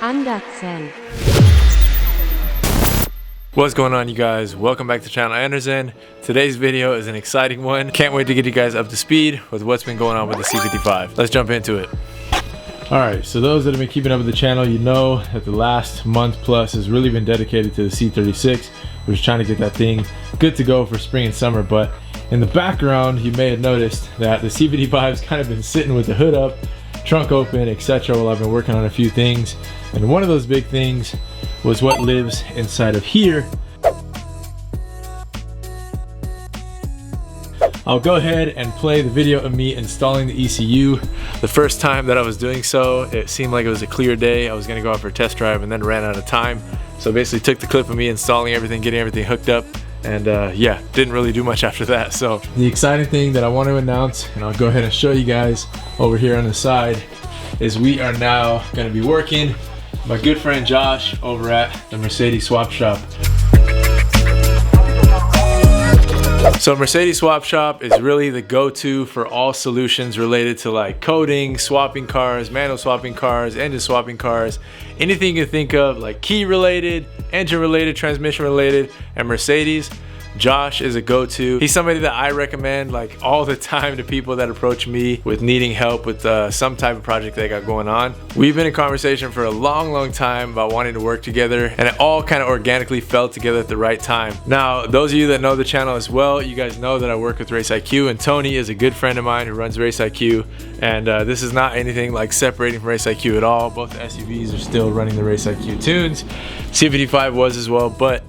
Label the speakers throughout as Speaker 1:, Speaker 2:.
Speaker 1: Andersen.
Speaker 2: What's going on, you guys? Welcome back to the channel Andersen. Today's video is an exciting one. Can't wait to get you guys up to speed with what's been going on with the C55. Let's jump into it. Alright, so those that have been keeping up with the channel, you know that the last month plus has really been dedicated to the C36. We're just trying to get that thing good to go for spring and summer, but in the background, you may have noticed that the C55's kind of been sitting with the hood up, trunk open, etc. while I've been working on a few things. And one of those big things was what lives inside of here. I'll go ahead and play the video of me installing the ECU. The first time that I was doing so, it seemed like it was a clear day. I was gonna go out for a test drive and then ran out of time. So basically took the clip of me installing everything, getting everything hooked up, and yeah, didn't really do much after that. So the exciting thing that I want to announce, and I'll go ahead and show you guys over here on the side, is we are now gonna be working my good friend Josh over at the Mercedes Swap Shop. So Mercedes Swap Shop is really the go-to for all solutions related to like coding, swapping cars, manual swapping cars, engine swapping cars, anything you can think of, like key related, engine related, transmission related, and Mercedes. Josh is a go-to. He's somebody that I recommend like all the time to people that approach me with needing help with some type of project they got going on. We've been in conversation for a long time about wanting to work together, and it all kind of organically fell together at the right time. Now, those of you that know the channel as well, you guys know that I work with Race IQ, and Tony is a good friend of mine who runs Race IQ, and this is not anything like separating from Race IQ at all. Both the SUVs are still running the Race IQ tunes. C55 was as well, but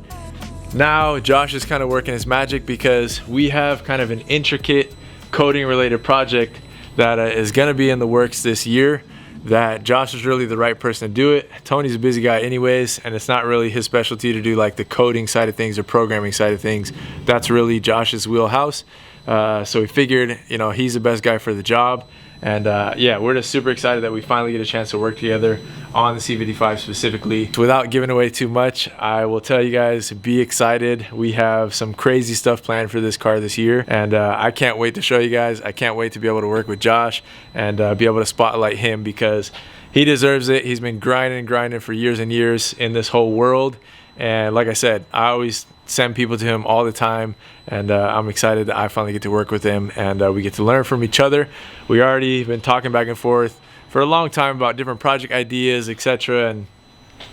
Speaker 2: now Josh is kind of working his magic because we have kind of an intricate coding related project that is going to be in the works this year, that Josh is really the right person to do it. Tony's a busy guy anyways, and it's not really his specialty to do like the coding side of things or programming side of things. That's really Josh's wheelhouse. So we figured, you know, he's the best guy for the job. And yeah, we're just super excited that we finally get a chance to work together on the C55 specifically. So without giving away too much, I will tell you guys, be excited. We have some crazy stuff planned for this car this year, and I can't wait to show you guys. I can't wait to be able to work with Josh and be able to spotlight him because he deserves it. He's been grinding for years and years in this whole world. And like I said, I always send people to him all the time, and I'm excited that I finally get to work with him, and we get to learn from each other. We already been talking back and forth for a long time about different project ideas, etc., and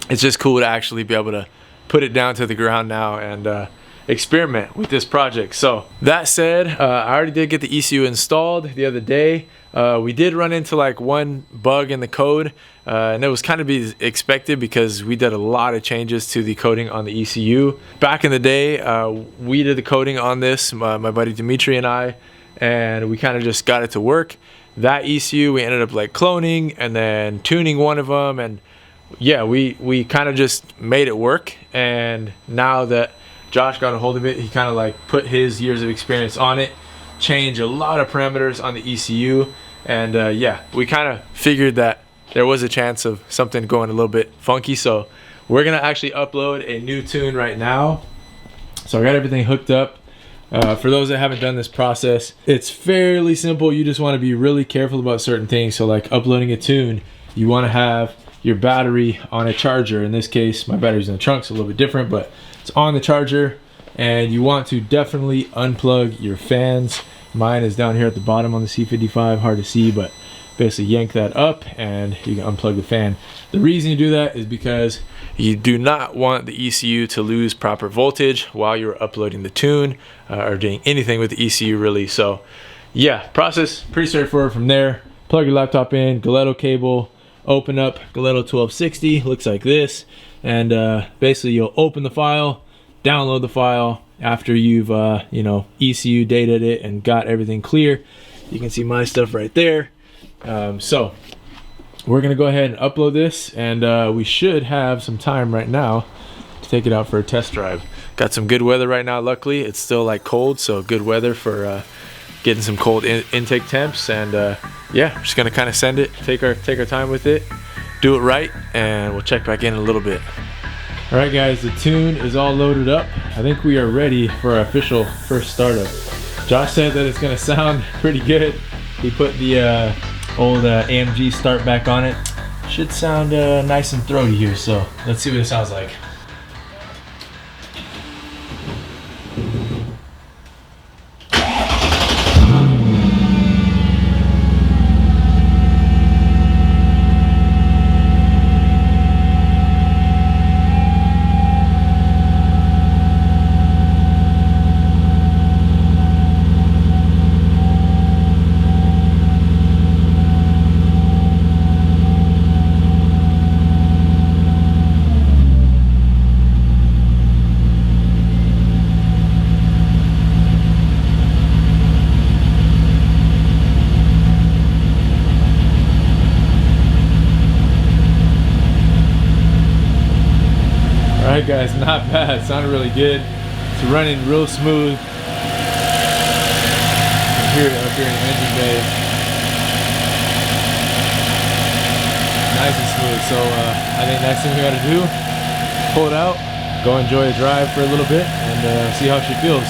Speaker 2: it's just cool to actually be able to put it down to the ground now and experiment with this project. So that said, I already did get the ECU installed the other day. We did run into like one bug in the code, and it was kind of be expected because we did a lot of changes to the coding on the ECU. Back in the day, we did the coding on this, my buddy Dimitri and I, and we kind of just got it to work. That ECU we ended up like cloning and then tuning one of them, and yeah, we kind of just made it work. And now that Josh got a hold of it, he kind of like put his years of experience on it, changed a lot of parameters on the ECU, and yeah, we kind of figured that there was a chance of something going a little bit funky. So we're gonna actually upload a new tune right now. So I got everything hooked up. For those that haven't done this process, it's fairly simple. You just want to be really careful about certain things. So like uploading a tune, you want to have your battery on a charger. In this case, my battery's in the trunk, so a little bit different, but it's on the charger. And you want to definitely unplug your fans. Mine is down here at the bottom on the C55, hard to see, but basically yank that up and you can unplug the fan. The reason you do that is because you do not want the ECU to lose proper voltage while you're uploading the tune or doing anything with the ECU really. So yeah, process pretty straightforward from there. Plug your laptop in, Galetto cable, open up Galetto 1260, looks like this, and basically you'll open the file, download the file after you've you know, ECU dataed it and got everything clear. You can see my stuff right there. So we're gonna go ahead and upload this, and we should have some time right now to take it out for a test drive. Got some good weather right now. Luckily, it's still like cold, so good weather for getting some cold intake temps. And yeah, just gonna kind of send it, take our time with it, do it right, and we'll check back in a little bit. All right, guys, the tune is all loaded up. I think we are ready for our official first startup. Josh said that it's gonna sound pretty good. He put the old AMG start back on it, Should sound nice and throaty here, so let's see what it sounds like. Alright guys, not bad. Sounded really good. It's running real smooth. You can hear it up here in the engine bay. Nice and smooth. So I think next thing we gotta do, pull it out, go enjoy a drive for a little bit, and see how she feels.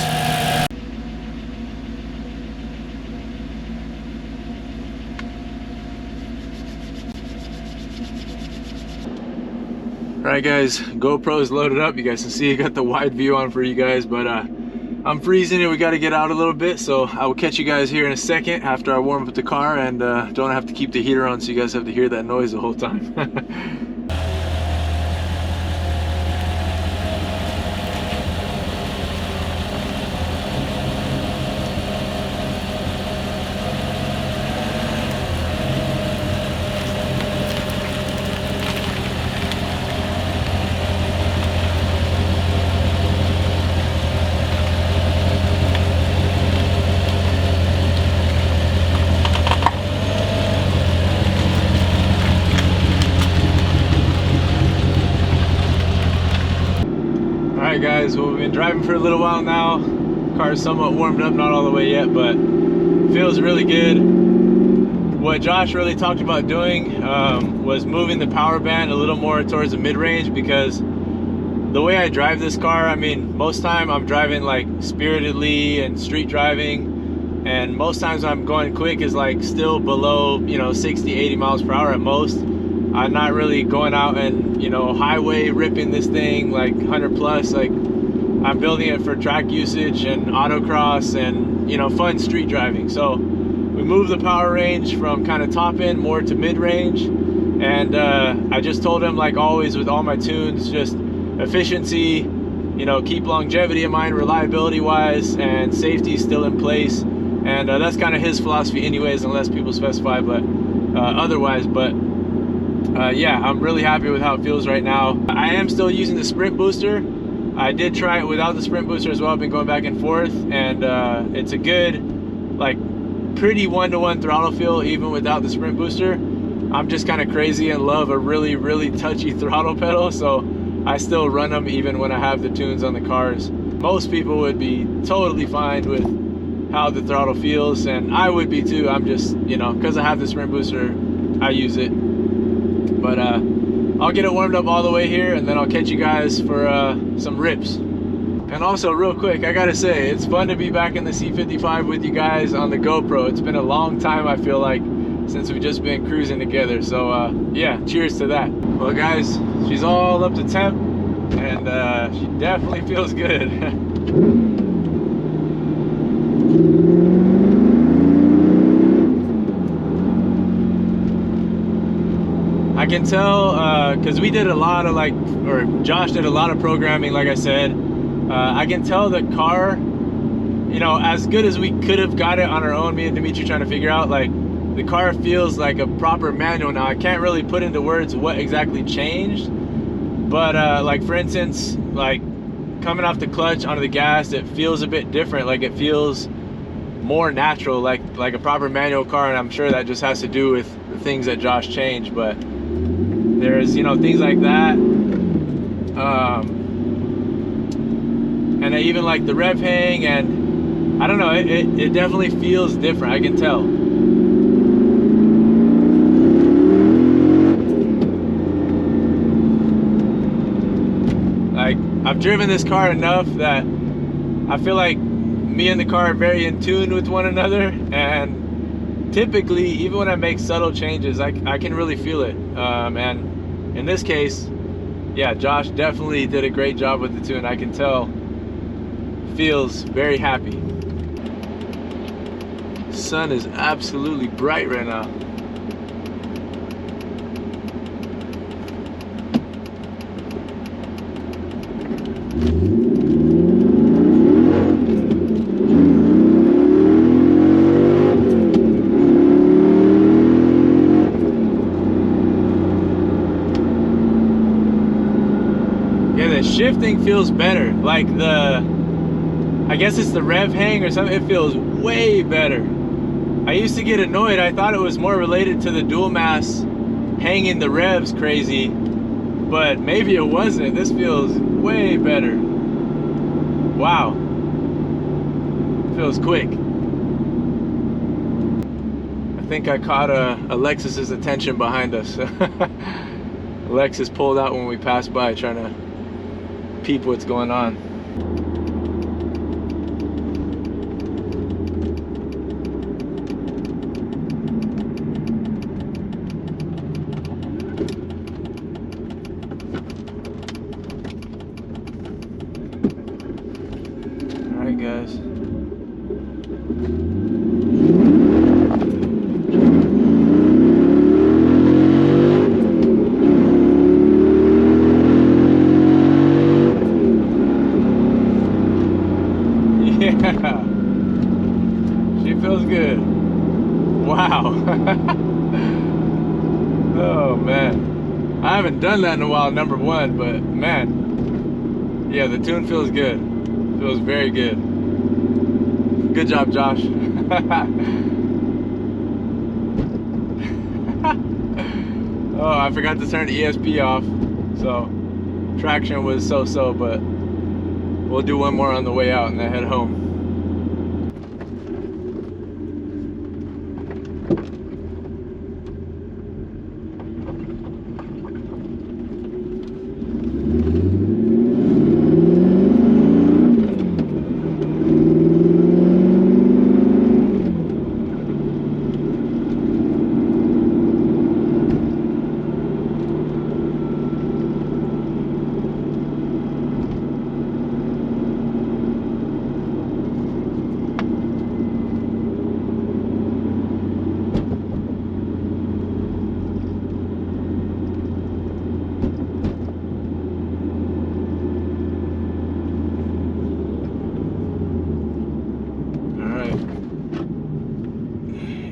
Speaker 2: Alright guys, GoPro's loaded up. You guys can see I got the wide view on for you guys, but I'm freezing and we got to get out a little bit, so I will catch you guys here in a second after I warm up the car and don't have to keep the heater on so you guys have to hear that noise the whole time. Alright guys, well, we've been driving for a little while now. Car's somewhat warmed up, not all the way yet, but feels really good. What Josh really talked about doing was moving the power band a little more towards the mid-range, because the way I drive this car, I mean, most time I'm driving like spiritedly and street driving, and most times I'm going quick is like still below, you know, 60, 80 miles per hour at most. I'm not really going out and, you know, highway ripping this thing like 100 plus. Like, I'm building it for track usage and autocross and, you know, fun street driving. So we moved the power range from kind of top end more to mid range, and I just told him, like always with all my tunes, just efficiency, you know, keep longevity in mind, reliability wise, and safety still in place. And that's kind of his philosophy anyways, unless people specify, but otherwise. But yeah, I'm really happy with how it feels right now. I am still using the sprint booster. I did try it without the sprint booster as well. I've been going back and forth, and it's a good, like, pretty one-to-one throttle feel even without the sprint booster. I'm just kind of crazy and love a really touchy throttle pedal, so I still run them even when I have the tunes on the cars. Most people would be totally fine with how the throttle feels, and I would be too. I'm just, you know, because I have the sprint booster, I use it. But I'll get it warmed up all the way here, and then I'll catch you guys for some rips. And also, real quick, I gotta say, it's fun to be back in the C55 with you guys on the GoPro. It's been a long time, I feel like, since we've just been cruising together. So yeah, cheers to that. Well guys, she's all up to temp, and she definitely feels good. I can tell, because we did a lot of Josh did a lot of programming, like I said. I can tell the car, you know, as good as we could have got it on our own, me and Dimitri trying to figure out, like, the car feels like a proper manual now. I can't really put into words what exactly changed, but like, for instance, like, coming off the clutch onto the gas, it feels a bit different. Like, it feels more natural, like a proper manual car, and I'm sure that just has to do with the things that Josh changed. But there's, you know, things like that, and I even like the rev hang, and I don't know, it definitely feels different. I can tell. Like, I've driven this car enough that I feel like me and the car are very in tune with one another, and typically, even when I make subtle changes, I can really feel it. And in this case, yeah, Josh definitely did a great job with the tune. I can tell. Feels very happy. Sun is absolutely bright right now. Yeah, the shifting feels better. Like I guess it's the rev hang or something. It feels way better. I used to get annoyed. I thought it was more related to the dual mass hanging the revs crazy, but maybe it wasn't. This feels way better. Wow. Feels quick. I think I caught Alexis's attention behind us. Alexis pulled out when we passed by, trying to peep what's going on. Alright guys. Yeah, she feels good. Wow. Oh man, I haven't done that in a while, number one, but man, yeah, the tune feels good. Feels very good. Good job, Josh. Oh, I forgot to turn the ESP off, so traction was so-so, but we'll do one more on the way out and then head home.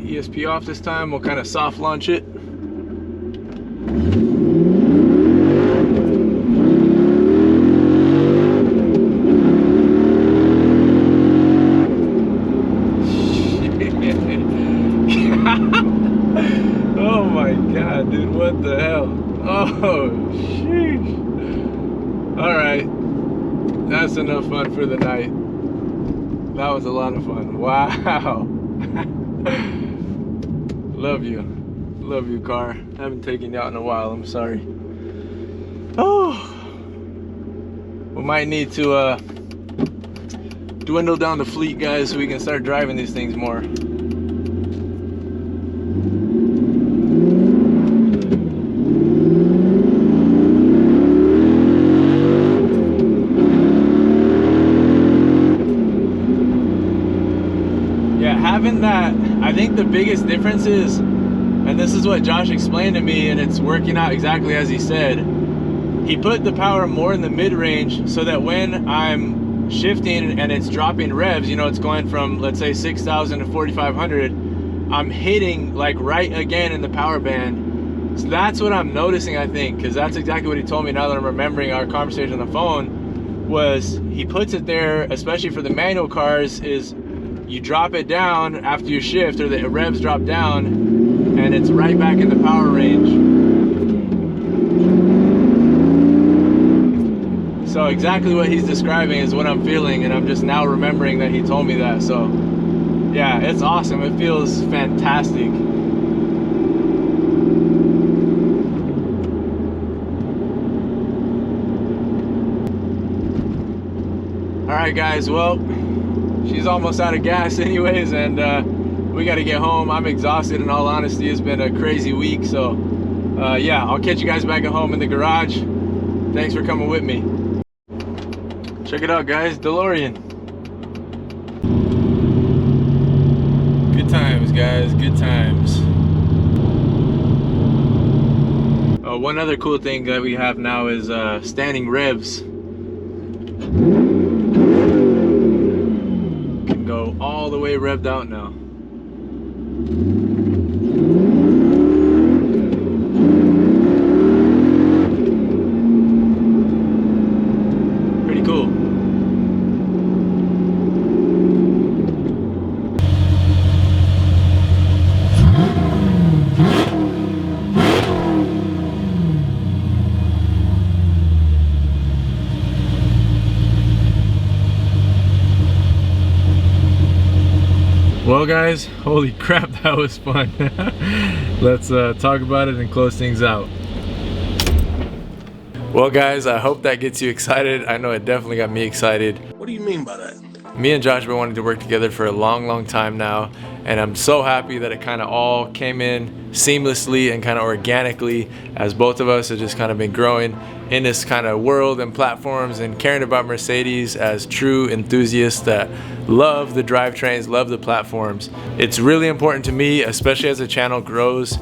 Speaker 2: ESP off this time. We'll kind of soft launch it. Oh my god, dude, what the hell? Oh, sheesh. Alright, that's enough fun for the night. That was a lot of fun. Wow. Love you, car. Haven't taken you out in a while. I'm sorry. Oh, we might need to dwindle down the fleet, guys, so we can start driving these things more. Yeah, having that, I think the biggest difference is, and this is what Josh explained to me, and it's working out exactly as he said, he put the power more in the mid-range so that when I'm shifting and it's dropping revs, you know, it's going from, let's say, 6,000 to 4,500, I'm hitting like right again in the power band. So that's what I'm noticing, I think, because that's exactly what he told me now that I'm remembering our conversation on the phone, was he puts it there, especially for the manual cars, is you drop it down after you shift, or the revs drop down, and it's right back in the power range. So exactly what he's describing is what I'm feeling, and I'm just now remembering that he told me that. So yeah, it's awesome. It feels fantastic. All right, guys, well, she's almost out of gas anyways, and we got to get home. I'm exhausted, in all honesty. It's been a crazy week. So yeah, I'll catch you guys back at home in the garage. Thanks for coming with me. Check it out, guys. DeLorean. Good times, guys. Good times. One other cool thing that we have now is standing revs. Can go all the way revved out now. Pretty cool. Well guys, holy crap, that was fun. Let's talk about it and close things out. Well guys, I hope that gets you excited. I know it definitely got me excited.
Speaker 3: What do you mean by that?
Speaker 2: Me and Josh have been wanting to work together for a long time now, and I'm so happy that it kind of all came in seamlessly and kind of organically, as both of us have just kind of been growing in this kind of world and platforms and caring about Mercedes as true enthusiasts that love the drivetrains, love the platforms. It's really important to me, especially as the channel grows,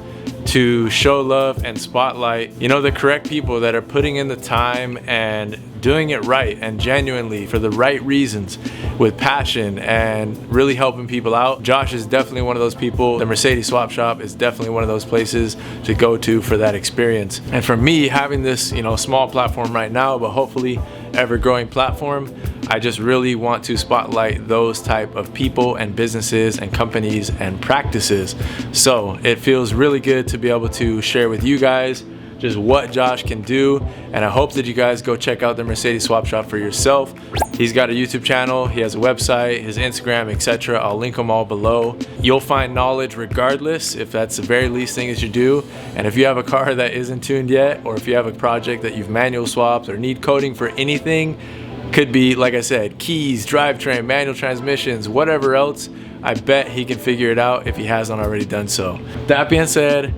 Speaker 2: to show love and spotlight, you know, the correct people that are putting in the time and doing it right and genuinely for the right reasons with passion and really helping people out. Josh is definitely one of those people. The Mercedes Swap Shop is definitely one of those places to go to for that experience. And for me, having this, you know, small platform right now, but hopefully ever growing platform, I just really want to spotlight those type of people and businesses and companies and practices. So it feels really good to be able to share with you guys just what Josh can do, and I hope that you guys go check out the Mercedes Swap Shop for yourself. He's got a YouTube channel, he has a website, his Instagram, etc. I'll link them all below. You'll find knowledge regardless, if that's the very least thing that you do. And if you have a car that isn't tuned yet, or if you have a project that you've manual swapped or need coding for anything, could be, like I said, keys, drivetrain, manual transmissions, whatever else, I bet he can figure it out if he hasn't already done so. That being said,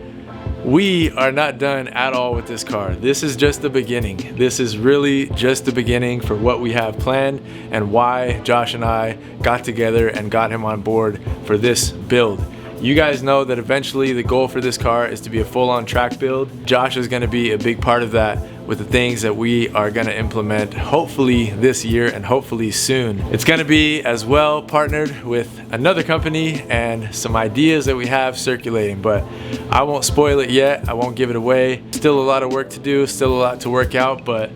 Speaker 2: we are not done at all with this car. This is just the beginning. This is really just the beginning for what we have planned and why Josh and I got together and got him on board for this build. You guys know that eventually the goal for this car is to be a full-on track build. Josh is going to be a big part of that with the things that we are going to implement hopefully this year and hopefully soon. It's going to be as well partnered with another company and some ideas that we have circulating, but I won't spoil it yet. I won't give it away. Still a lot of work to do, still a lot to work out, but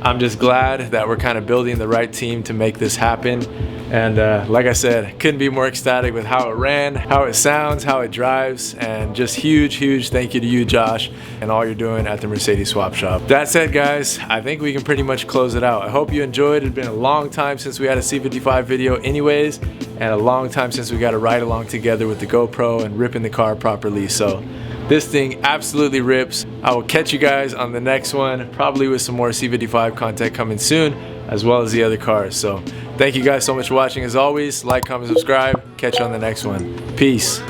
Speaker 2: I'm just glad that we're kind of building the right team to make this happen. And like I said, couldn't be more ecstatic with how it ran, how it sounds, how it drives, and just huge thank you to you, Josh, and all you're doing at the Mercedes Swap Shop. That said, guys, I think we can pretty much close it out. I hope you enjoyed. It's been a long time since we had a C55 video anyways, and a long time since we got to ride along together with the GoPro and ripping the car properly. So this thing absolutely rips. I will catch you guys on the next one, probably with some more C55 content coming soon, as well as the other cars. So thank you guys so much for watching. As always, like, comment, subscribe. Catch you on the next one. Peace.